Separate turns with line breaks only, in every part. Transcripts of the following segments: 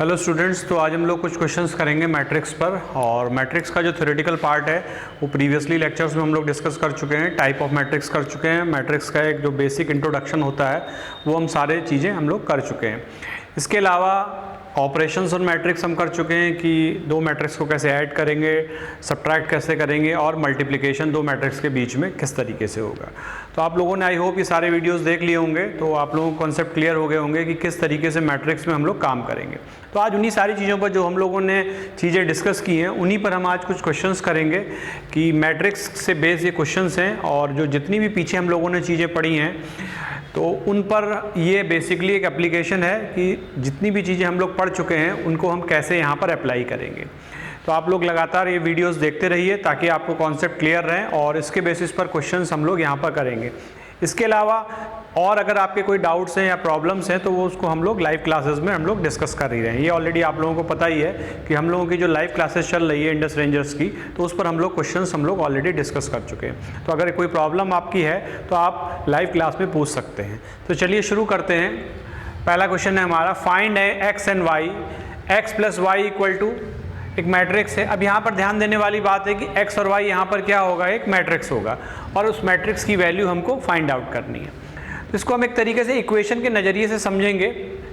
Hello students, तो आज हम लोग कुछ क्वेश्चंस करेंगे मैट्रिक्स पर। और मैट्रिक्स का जो थ्योरेटिकल पार्ट है वो प्रीवियसली लेक्चर्स में हम लोग डिस्कस कर चुके हैं, टाइप ऑफ मैट्रिक्स कर चुके हैं, मैट्रिक्स का एक जो बेसिक इंट्रोडक्शन होता है वो हम सारे चीज़ें हम लोग कर चुके हैं। इसके अलावा ऑपरेशंस और मैट्रिक्स हम कर चुके हैं कि दो मैट्रिक्स को कैसे ऐड करेंगे, सब्ट्रैक्ट कैसे करेंगे और मल्टीप्लिकेशन दो मैट्रिक्स के बीच में किस तरीके से होगा। तो आप लोगों ने आई होप ये सारे वीडियोस देख लिए होंगे, तो आप लोगों को कॉन्सेप्ट क्लियर हो गए होंगे कि किस तरीके से मैट्रिक्स में हम लोग काम करेंगे। तो आज उन्हीं सारी चीज़ों पर जो हम लोगों ने चीज़ें डिस्कस की हैं उन्हीं पर हम आज कुछ क्वेश्चंस करेंगे कि मैट्रिक्स से बेस ये क्वेश्चंस हैं और जो जितनी भी पीछे हम लोगों ने चीज़ें पढ़ी हैं तो उन पर ये बेसिकली एक एप्लीकेशन है कि जितनी भी चीज़ें हम लोग पढ़ चुके हैं उनको हम कैसे यहाँ पर अप्लाई करेंगे। तो आप लोग लगातार ये वीडियोस देखते रहिए ताकि आपको कॉन्सेप्ट क्लियर रहें और इसके बेसिस पर क्वेश्चंस हम लोग यहाँ पर करेंगे। इसके अलावा और अगर आपके कोई डाउट्स हैं या प्रॉब्लम्स हैं तो वो उसको हम लोग लाइव क्लासेस में हम लोग डिस्कस कर ही रहे हैं। ये ऑलरेडी आप लोगों को पता ही है कि हम लोगों की जो लाइव क्लासेस चल रही है इंडस रेंजर्स की, तो उस पर हम लोग क्वेश्चंस हम लोग ऑलरेडी डिस्कस कर चुके हैं। तो अगर कोई प्रॉब्लम आपकी है तो आप लाइव क्लास में पूछ सकते हैं। तो चलिए शुरू करते हैं। पहला क्वेश्चन है हमारा, फाइंड है x and y, x plus y equal to, एक मैट्रिक्स है। अब यहाँ पर ध्यान देने वाली बात है कि x और y यहाँ पर क्या होगा, एक मैट्रिक्स होगा और उस मैट्रिक्स की वैल्यू हमको फाइंड आउट करनी है। तो इसको हम एक तरीके से इक्वेशन के नज़रिए से समझेंगे।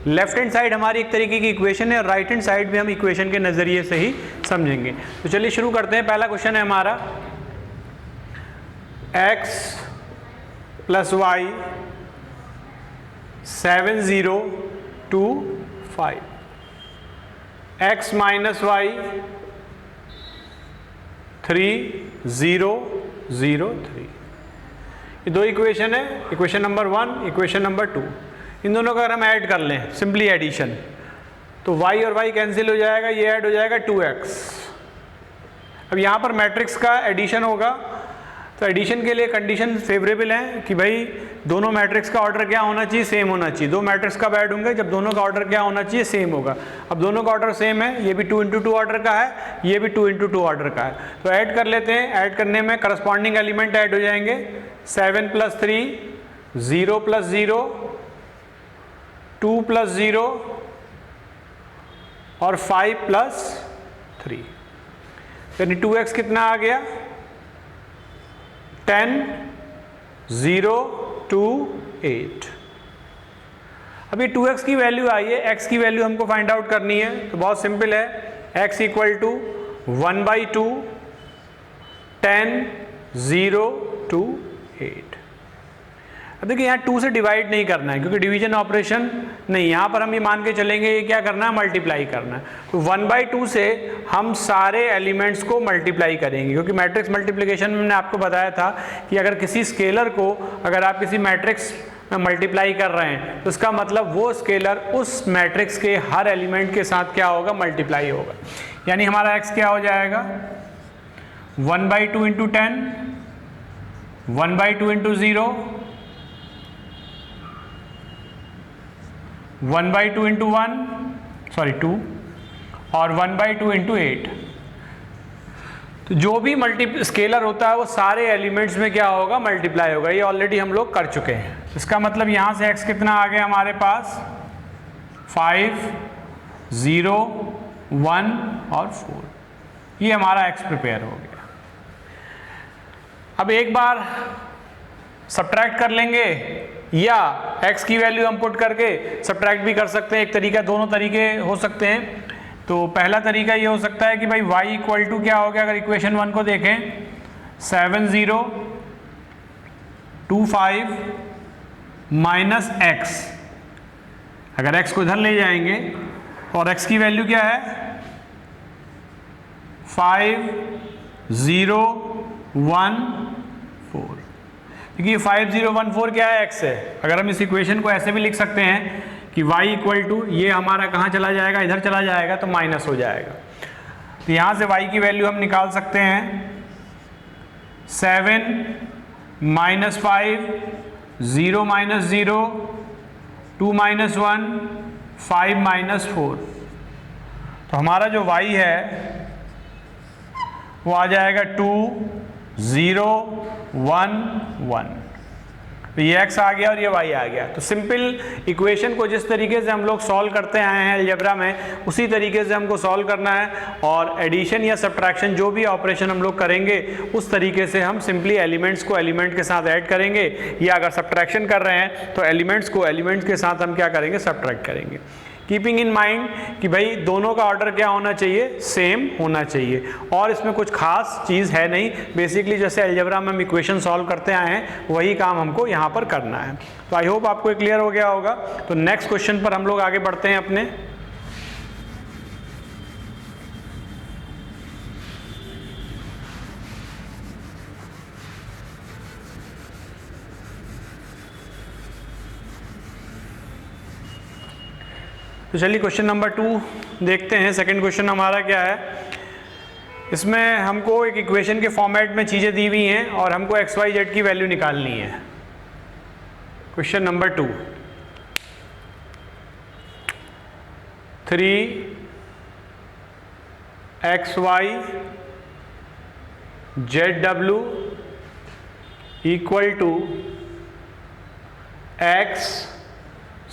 लेफ्ट हैंड साइड हमारी एक तरीके की इक्वेशन है और राइट हैंड साइड भी हम इक्वेशन के नज़रिए से ही समझेंगे। तो चलिए शुरू करते हैं। पहला क्वेश्चन है हमारा, x plus y 7 0 2 5, x minus y 3 0 0 3। ये दो इक्वेशन है, इक्वेशन नंबर 1, इक्वेशन नंबर 2। इन दोनों का अगर हम ऐड कर लें, सिंपली एडिशन, तो y और y कैंसिल हो जाएगा, ये ऐड हो जाएगा 2x। अब यहाँ पर मैट्रिक्स का एडिशन होगा, तो एडिशन के लिए कंडीशन फेवरेबल है कि भाई दोनों मैट्रिक्स का ऑर्डर क्या होना चाहिए, सेम होना चाहिए। दो मैट्रिक्स कब ऐड होंगे, जब दोनों का ऑर्डर क्या होना चाहिए, सेम होगा। अब दोनों का ऑर्डर सेम है, ये भी 2 × 2 ऑर्डर का है, ये भी 2 × 2 ऑर्डर का है। तो ऐड कर लेते हैं। ऐड करने में करस्पॉन्डिंग एलिमेंट ऐड हो जाएंगे, 7 + 3 0 + 0 2 + 0 और 5 + 3, यानी 2x कितना आ गया, 10 0 2 8। अब ये 2x की वैल्यू आई है, x की वैल्यू हमको फाइंड आउट करनी है। तो बहुत सिंपल है, x = 1/2 10 0 2 8। अब देखिए यहाँ 2 से डिवाइड नहीं करना है क्योंकि डिवीजन ऑपरेशन नहीं, यहाँ पर हम ये मान के चलेंगे ये क्या करना है, मल्टीप्लाई करना है। तो 1/2 से हम सारे एलिमेंट्स को मल्टीप्लाई करेंगे क्योंकि मैट्रिक्स मल्टीप्लिकेशन में मैंने आपको बताया था कि अगर किसी स्केलर को अगर आप किसी मैट्रिक्स में मल्टीप्लाई कर रहे हैं तो इसका मतलब वो स्केलर उस मैट्रिक्स के हर एलिमेंट के साथ क्या होगा, मल्टीप्लाई होगा। यानी हमारा x क्या हो जाएगा, 1/2 × 10, 1/2 × 0, 1/2 × 2 और 1/2 × 8। तो जो भी स्केलर होता है वो सारे एलिमेंट्स में क्या होगा, मल्टीप्लाई होगा। ये ऑलरेडी हम लोग कर चुके हैं। इसका मतलब यहाँ से x कितना आ गया हमारे पास, 5 0 1 और 4। ये हमारा x प्रिपेयर हो गया। अब एक बार सब्ट्रैक्ट कर लेंगे या x की वैल्यू हम पुट करके सब्ट्रैक्ट भी कर सकते हैं। एक तरीका, दोनों तरीके हो सकते हैं। तो पहला तरीका ये हो सकता है कि भाई y = क्या हो गया, अगर इक्वेशन 1 को देखें, 7 0 2 5 माइनस x। अगर x को इधर ले जाएंगे और x की वैल्यू क्या है, 5 0 1 4। देखिए 5 0 1 4 क्या है, x है। अगर हम इस इक्वेशन को ऐसे भी लिख सकते हैं कि y = ये हमारा कहाँ चला जाएगा, इधर चला जाएगा तो माइनस हो जाएगा। तो यहाँ से y की वैल्यू हम निकाल सकते हैं, 7 - 5 0 - 0 2 - 1 5 - 4। तो हमारा जो y है वो आ जाएगा 2 0 1 1। तो ये x आ गया और ये y आ गया। तो सिंपल इक्वेशन को जिस तरीके से हम लोग सॉल्व करते आए हैं अलजेब्रा में, उसी तरीके से हमको सॉल्व करना है, और एडिशन या सब्ट्रैक्शन जो भी ऑपरेशन हम लोग करेंगे उस तरीके से हम सिंपली एलिमेंट्स को एलिमेंट के साथ ऐड करेंगे, या अगर सब्ट्रैक्शन कर रहे हैं तो एलिमेंट्स को एलिमेंट्स के साथ हम क्या करेंगे, सब्ट्रैक्ट करेंगे। कीपिंग इन माइंड कि भाई दोनों का ऑर्डर क्या होना चाहिए, सेम होना चाहिए, और इसमें कुछ खास चीज़ है नहीं। बेसिकली जैसे अलजेब्रा में हम इक्वेशन सॉल्व करते आए हैं वही काम हमको यहाँ पर करना है। तो आई होप आपको क्लियर हो गया होगा। तो नेक्स्ट क्वेश्चन पर हम लोग आगे बढ़ते हैं अपने। तो चलिए क्वेश्चन नंबर 2 देखते हैं। सेकंड क्वेश्चन हमारा क्या है, इसमें हमको एक इक्वेशन के फॉर्मेट में चीज़ें दी हुई हैं और हमको एक्स वाई जेड की वैल्यू निकालनी है। Question number 2, 3xy zw equal to x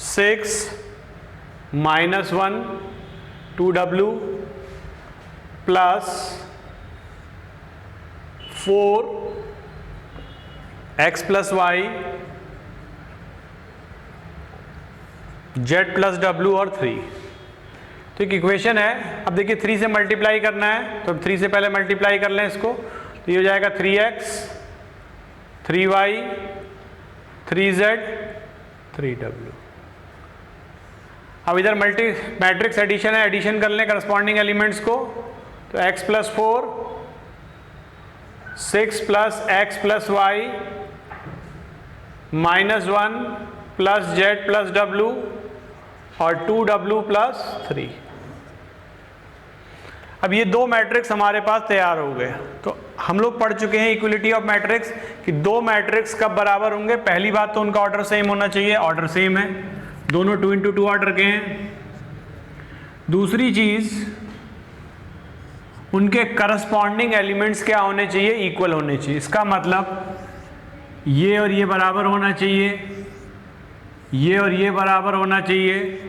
6 -1 2w plus 4x plus y z plus w और 3। तो एक इक्वेशन है। अब देखिए 3 से मल्टीप्लाई करना है, तो अब 3 से पहले मल्टीप्लाई कर लें इसको, तो ये हो जाएगा 3x 3y 3z 3w। अब इधर मैट्रिक्स एडिशन है, एडिशन कर लें करस्पॉन्डिंग एलिमेंट्स को। तो x plus 4 6 plus x plus y -1 plus z plus w और 2w प्लस 3। अब ये दो मैट्रिक्स हमारे पास तैयार हो गए। तो हम लोग पढ़ चुके हैं इक्वलिटी ऑफ मैट्रिक्स कि दो मैट्रिक्स कब बराबर होंगे। पहली बात तो उनका ऑर्डर सेम होना चाहिए, ऑर्डर सेम है, दोनों 2 × 2 ऑर्डर के हैं। दूसरी चीज उनके करस्पॉन्डिंग एलिमेंट्स क्या होने चाहिए, इक्वल होने चाहिए। इसका मतलब ये और ये बराबर होना चाहिए, ये और ये बराबर होना चाहिए,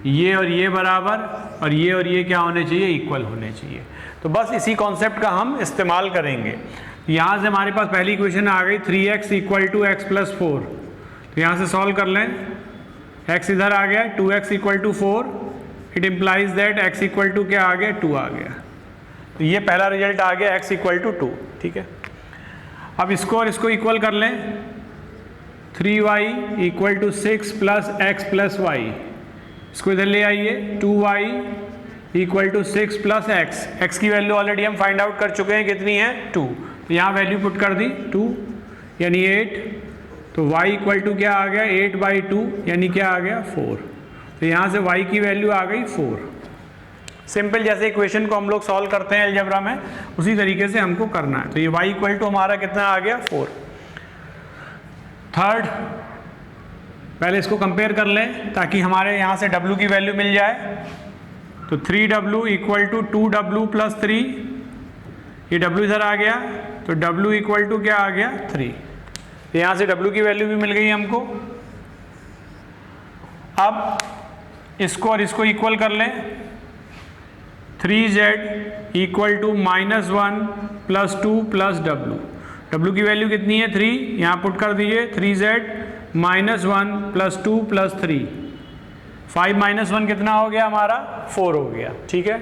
ये और ये बराबर, और ये क्या होने चाहिए, इक्वल होने चाहिए। तो बस इसी कॉन्सेप्ट का हम इस्तेमाल करेंगे। यहाँ से हमारे पास पहली इक्वेशन आ गई 3x equal to x plus 4। तो यहाँ से सॉल्व कर लें, x इधर आ गया 2x equal to 4, it implies that x equal to क्या आ गया, 2 आ गया। तो ये पहला रिजल्ट आ गया x इक्वल टू 2। ठीक है, अब इसको और इसको इक्वल कर लें, 3y equal to 6 plus x plus y, इसको इधर ले आइए, 2y equal to 6 plus x की वैल्यू ऑलरेडी हम फाइंड आउट कर चुके हैं, कितनी है 2। तो यहाँ वैल्यू पुट कर दी 2 यानी 8। तो y इक्वल टू क्या आ गया, 8/2 यानी क्या आ गया 4। तो यहाँ से y की वैल्यू आ गई 4। सिंपल जैसे इक्वेशन को हम लोग सॉल्व करते हैं अलजेब्रा में, उसी तरीके से हमको करना है। तो ये y इक्वल टू हमारा कितना आ गया 4। थर्ड, पहले इसको कंपेयर कर लें ताकि हमारे यहाँ से w की वैल्यू मिल जाए। तो 3w equal to 2w plus 3, ये w इधर आ गया, तो w इक्वल टू क्या आ गया 3। यहाँ से w की वैल्यू भी मिल गई हमको। अब इसको और इसको इक्वल कर लें, 3z equal to -1 plus 2 plus w की वैल्यू कितनी है 3, यहाँ पुट कर दीजिए, 3z -1 प्लस 2 प्लस 3, 5 - 1 कितना हो गया हमारा 4 हो गया। ठीक है,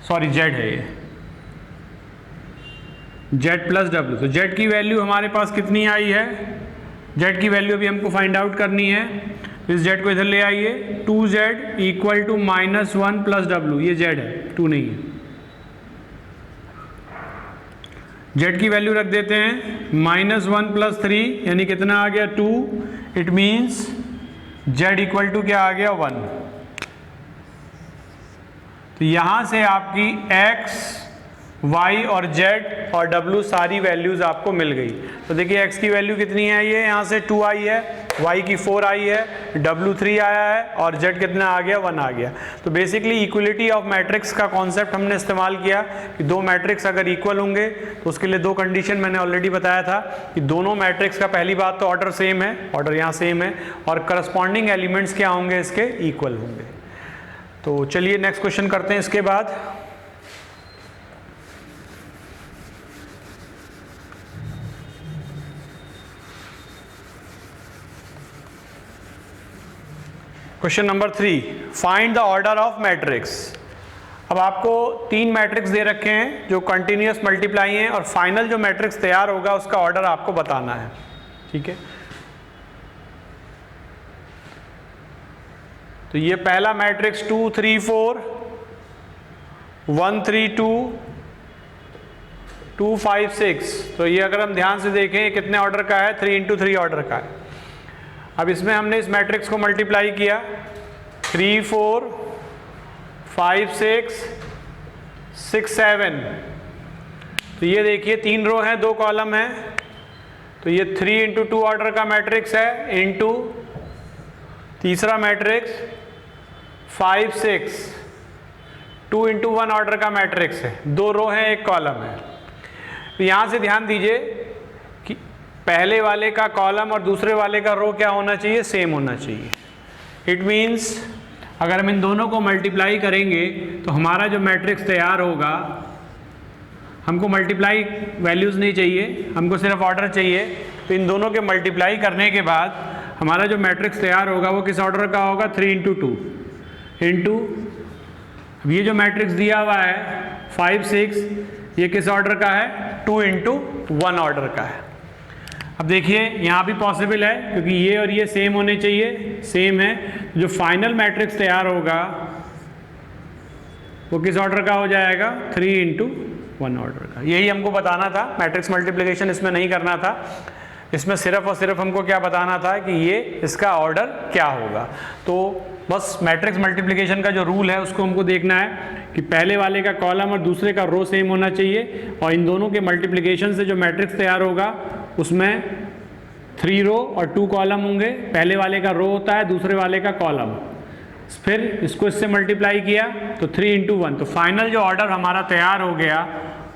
सॉरी z है ये, z प्लस w। तो z की वैल्यू हमारे पास कितनी आई है, z की वैल्यू अभी हमको फाइंड आउट करनी है। तो इस z को इधर ले आइए, 2z equal to -1 plus w, ये z है 2 नहीं है। z की वैल्यू रख देते हैं -1 प्लस 3 यानी कितना आ गया 2। It means z equal to क्या आ गया 1। तो यहां से आपकी x, y और z और w सारी वैल्यूज आपको मिल गई। तो देखिए x की वैल्यू कितनी है, ये यहाँ से 2 आई है, y की 4 आई है, W3 आया है और z कितना आ गया, 1 आ गया। तो बेसिकली इक्वलिटी ऑफ मैट्रिक्स का कॉन्सेप्ट हमने इस्तेमाल किया कि दो मैट्रिक्स अगर इक्वल होंगे तो उसके लिए दो कंडीशन मैंने ऑलरेडी बताया था कि दोनों मैट्रिक्स का पहली बात तो ऑर्डर सेम है, ऑर्डर यहाँ सेम है, और करस्पॉन्डिंग एलिमेंट्स क्या होंगे, इसके इक्वल होंगे। तो चलिए नेक्स्ट क्वेश्चन करते हैं इसके बाद। Question number 3, find the order of matrix. अब आपको तीन मैट्रिक्स दे रखे हैं जो कंटिन्यूअस मल्टीप्लाई हैं और फाइनल जो मैट्रिक्स तैयार होगा उसका ऑर्डर आपको बताना है, ठीक है। तो ये पहला मैट्रिक्स 2 3 4 1 3 2 2 5 6, तो ये अगर हम ध्यान से देखें कितने ऑर्डर का है, 3 × 3 ऑर्डर का है। अब इसमें हमने इस मैट्रिक्स को मल्टीप्लाई किया 3 4 5 6 6 7, तो ये देखिए 3 रो हैं 2 कॉलम हैं, तो ये 3 × 2 ऑर्डर का मैट्रिक्स है, इनटू तीसरा मैट्रिक्स 5 6 2 × 1 ऑर्डर का मैट्रिक्स है, 2 रो हैं 1 कॉलम है। तो यहाँ से ध्यान दीजिए कि पहले वाले का कॉलम और दूसरे वाले का रो क्या होना चाहिए, सेम होना चाहिए। इट मीन्स अगर हम इन दोनों को मल्टीप्लाई करेंगे तो हमारा जो मैट्रिक्स तैयार होगा, हमको मल्टीप्लाई वैल्यूज़ नहीं चाहिए, हमको सिर्फ ऑर्डर चाहिए। तो इन दोनों के मल्टीप्लाई करने के बाद हमारा जो मैट्रिक्स तैयार होगा वो किस ऑर्डर का होगा, 3 × 2 इंटू, अब ये जो मैट्रिक्स दिया हुआ है 5 6, ये किस ऑर्डर का है, 2 × 1 ऑर्डर का है। अब देखिए यहाँ भी पॉसिबल है क्योंकि ये और ये सेम होने चाहिए, सेम है। जो फाइनल मैट्रिक्स तैयार होगा वो किस ऑर्डर का हो जाएगा, 3 × 1 ऑर्डर का। यही हमको बताना था, मैट्रिक्स मल्टीप्लिकेशन इसमें नहीं करना था, इसमें सिर्फ और सिर्फ हमको क्या बताना था कि ये इसका ऑर्डर क्या होगा। तो बस मैट्रिक्स मल्टीप्लिकेशन का जो रूल है उसको हमको देखना है कि पहले वाले का कॉलम और दूसरे का रो सेम होना चाहिए, और इन दोनों के मल्टीप्लिकेशन से जो मैट्रिक्स तैयार होगा उसमें 3 रो और 2 कॉलम होंगे, पहले वाले का रो होता है, दूसरे वाले का कॉलम, फिर इसको इससे मल्टीप्लाई किया तो 3 × 1, तो फाइनल जो ऑर्डर हमारा तैयार हो गया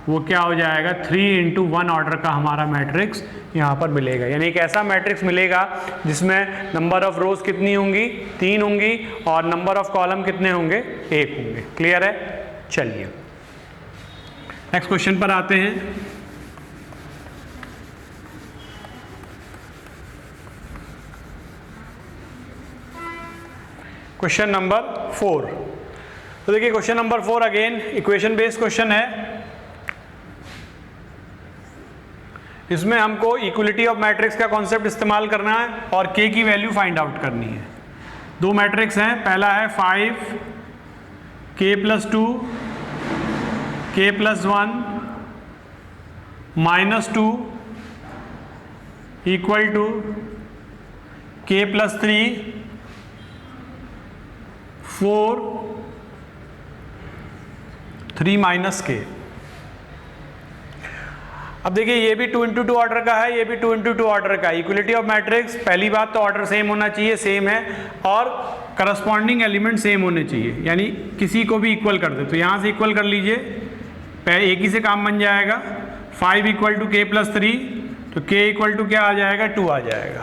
वो क्या हो जाएगा, 3 × 1 ऑर्डर का हमारा मैट्रिक्स यहाँ पर मिलेगा। यानी एक ऐसा मैट्रिक्स मिलेगा जिसमें नंबर ऑफ रोज कितनी होंगी, 3 होंगी, और नंबर ऑफ कॉलम कितने होंगे, 1 होंगे। क्लियर है? चलिए नेक्स्ट क्वेश्चन पर आते हैं। Question number 4। तो देखिए question number 4 again equation based question है। इसमें हमको इक्वलिटी ऑफ मैट्रिक्स का कॉन्सेप्ट इस्तेमाल करना है और k की वैल्यू फाइंड आउट करनी है। दो मैट्रिक्स हैं, पहला है 5 k + 2 k + 1 -2 = k + 3 4 3 - k। अब देखिए ये भी 2 × 2 ऑर्डर का है, ये भी 2 × 2 ऑर्डर का है। इक्वलिटी ऑफ मैट्रिक्स, पहली बात तो ऑर्डर सेम होना चाहिए, सेम है, और करस्पॉन्डिंग एलिमेंट सेम होने चाहिए, यानी किसी को भी इक्वल कर दे। तो यहाँ से इक्वल कर लीजिए, एक ही से काम बन जाएगा। 5 = k + 3, तो k = क्या आ जाएगा, 2 आ जाएगा।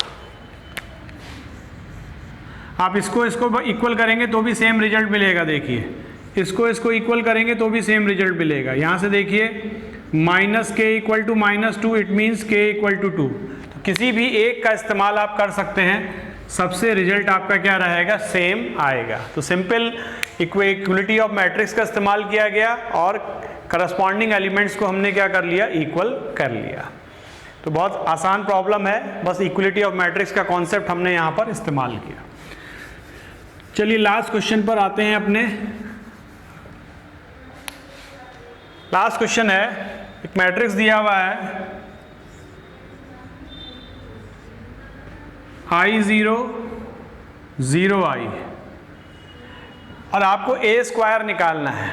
आप इसको इक्वल करेंगे तो भी सेम रिजल्ट मिलेगा। देखिए इसको इक्वल करेंगे तो भी सेम रिजल्ट मिलेगा। यहाँ से देखिए -k = -2, इट मीन्स k = 2। तो किसी भी एक का इस्तेमाल आप कर सकते हैं, सबसे रिजल्ट आपका क्या रहेगा, सेम आएगा। तो सिंपल इक्वलिटी ऑफ मैट्रिक्स का इस्तेमाल किया गया और करस्पॉन्डिंग एलिमेंट्स को हमने क्या कर लिया, इक्वल कर लिया। तो बहुत आसान प्रॉब्लम है, बस इक्वलिटी ऑफ मैट्रिक्स का कॉन्सेप्ट हमने यहाँ पर इस्तेमाल किया। चलिए लास्ट क्वेश्चन पर आते हैं अपने। लास्ट क्वेश्चन है, एक मैट्रिक्स दिया हुआ है I0 0I, और आपको A² निकालना है।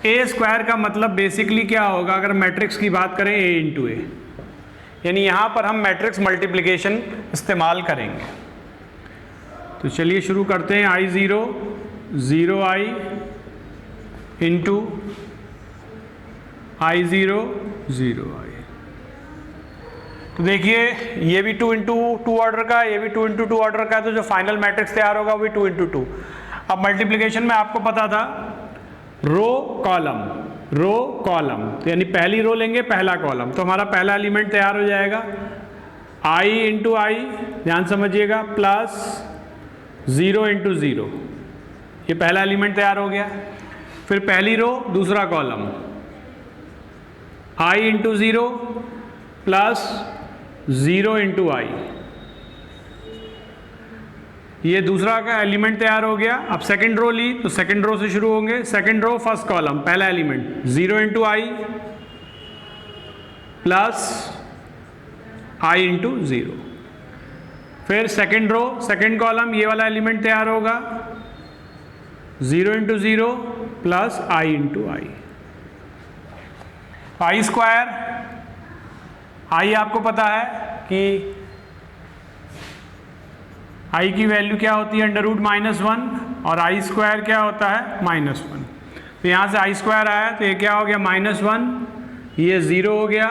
A² का मतलब बेसिकली क्या होगा, अगर मैट्रिक्स की बात करें A × A। यानी यहाँ पर हम मैट्रिक्स मल्टीप्लिकेशन इस्तेमाल करेंगे। तो चलिए शुरू करते हैं। I0 0i into I0 0i। तो देखिए ये भी 2 इंटू 2 ऑर्डर का, ये भी 2 इंटू 2 ऑर्डर का है, तो जो फाइनल मैट्रिक्स तैयार होगा वो भी 2 इंटू 2। अब मल्टीप्लिकेशन में आपको पता था रो कॉलम, रो कॉलम, तो यानी पहली रो लेंगे पहला कॉलम, तो हमारा पहला एलिमेंट तैयार हो जाएगा I इंटू आई, ध्यान समझिएगा, प्लस 0 इंटू 0, ये पहला एलिमेंट तैयार हो गया। फिर पहली रो दूसरा column I into 0 plus 0 into I, ये दूसरा का एलिमेंट तैयार हो गया। अब सेकंड रो ली तो सेकंड रो से शुरू होंगे। सेकंड रो फर्स्ट कॉलम पहला एलिमेंट 0 इंटू आई प्लस आई इंटू 0। फिर सेकंड रो सेकंड कॉलम ये वाला एलिमेंट तैयार होगा 0 इंटू 0 प्लस आई इंटू आई। आई स्क्वायर, आई आपको पता है कि आई की वैल्यू क्या होती है अंडर रूट -1 और आई स्क्वायर क्या होता है -1। तो यहाँ से आई स्क्वायर आया तो ये क्या हो गया -1, ये 0 हो गया,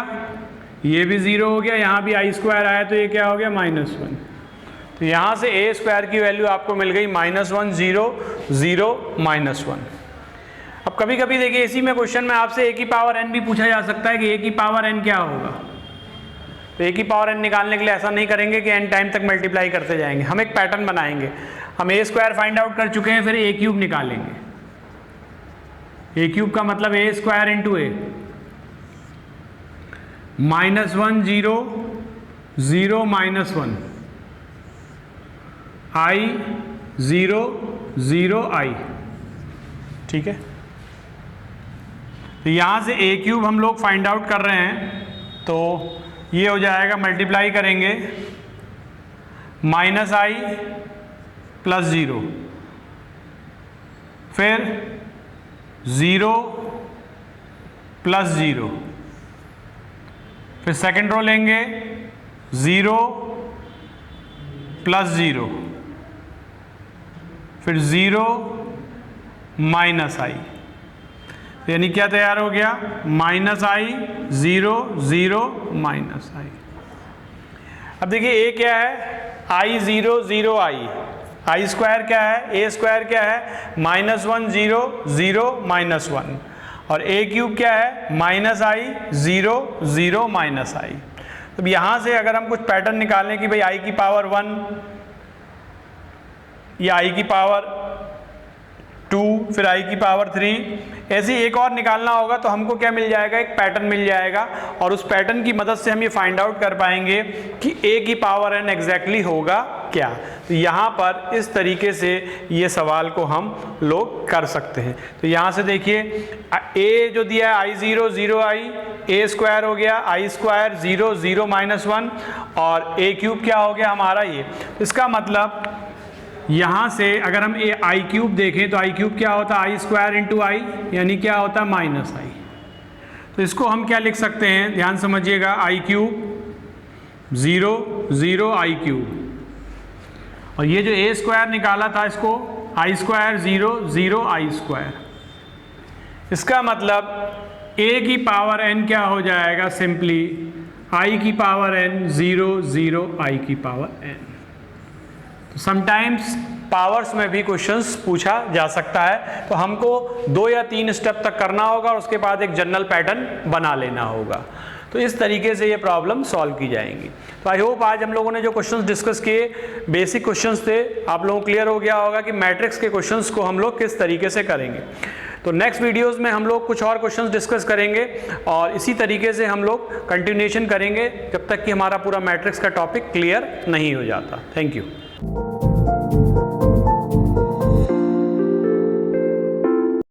ये भी 0 हो गया, यहाँ भी आई स्क्वायर आया तो ये क्या हो गया -1। तो यहाँ से ए स्क्वायर की वैल्यू आपको मिल गई -1 0 0 -1। अब कभी कभी देखिए इसी में क्वेश्चन में आपसे ए की पावर एन भी पूछा जा सकता है कि ए की पावर एन क्या होगा। तो ए की पावर एन निकालने के लिए ऐसा नहीं करेंगे कि एन टाइम तक मल्टीप्लाई करते जाएंगे, हम एक पैटर्न बनाएंगे। हम ए स्क्वायर फाइंड आउट कर चुके हैं, फिर ए क्यूब निकालेंगे। ए क्यूब का मतलब ए स्क्वायर इंटू ए, -1 0 0 -1 आई 0 0 आई, ठीक है। तो यहाँ से ए क्यूब हम लोग फाइंड आउट कर रहे हैं, तो ये हो जाएगा, मल्टीप्लाई करेंगे -i प्लस 0, फिर 0 प्लस 0, फिर सेकंड रो लेंगे 0 प्लस 0, फिर 0 -i, यानी क्या तैयार हो गया -i 0 0 -i। अब देखिए ए क्या है I 0 0 आई स्क्वायर क्या है, ए स्क्वायर क्या है -1 0 0 -1, और ए क्यूब क्या है -i 0 0 -i। तो यहाँ से अगर हम कुछ पैटर्न निकालें कि भाई i की पावर 1 या i की पावर 2 फिर i की पावर 3, ऐसे एक और निकालना होगा, तो हमको क्या मिल जाएगा, एक पैटर्न मिल जाएगा, और उस पैटर्न की मदद से हम ये फाइंड आउट कर पाएंगे कि a की पावर n एग्जैक्टली होगा क्या। तो यहाँ पर इस तरीके से ये सवाल को हम लोग कर सकते हैं। तो यहाँ से देखिए a जो दिया है I 0 0 i, a स्क्वायर हो गया I स्क्वायर 0 0 -1, और a क्यूब क्या हो गया हमारा ये। इसका मतलब यहाँ से अगर हम ए आई क्यूब देखें तो आई क्यूब क्या होता है I स्क्वायर इंटू आई, यानी क्या होता है -i। तो इसको हम क्या लिख सकते हैं, ध्यान समझिएगा, आई क्यूब 0 0 आई क्यूब, और ये जो ए स्क्वायर निकाला था इसको I स्क्वायर 0 0 आई स्क्वायर। इसका मतलब a की पावर n क्या हो जाएगा, सिंपली i की पावर n 0 0 i की पावर n। समटाइम्स पावर्स में भी क्वेश्चंस पूछा जा सकता है, तो हमको 2 या 3 स्टेप तक करना होगा और उसके बाद एक जनरल पैटर्न बना लेना होगा। तो इस तरीके से ये प्रॉब्लम सॉल्व की जाएंगी। तो आई होप आज हम लोगों ने जो क्वेश्चंस डिस्कस किए बेसिक क्वेश्चंस थे, आप लोगों को क्लियर हो गया होगा कि मैट्रिक्स के क्वेश्चंस को हम लोग किस तरीके से करेंगे। तो नेक्स्ट वीडियोस में हम लोग कुछ और क्वेश्चंस डिस्कस करेंगे और इसी तरीके से हम लोग कंटिन्यूएशन करेंगे जब तक कि हमारा पूरा मैट्रिक्स का टॉपिक क्लियर नहीं हो जाता। Thank you.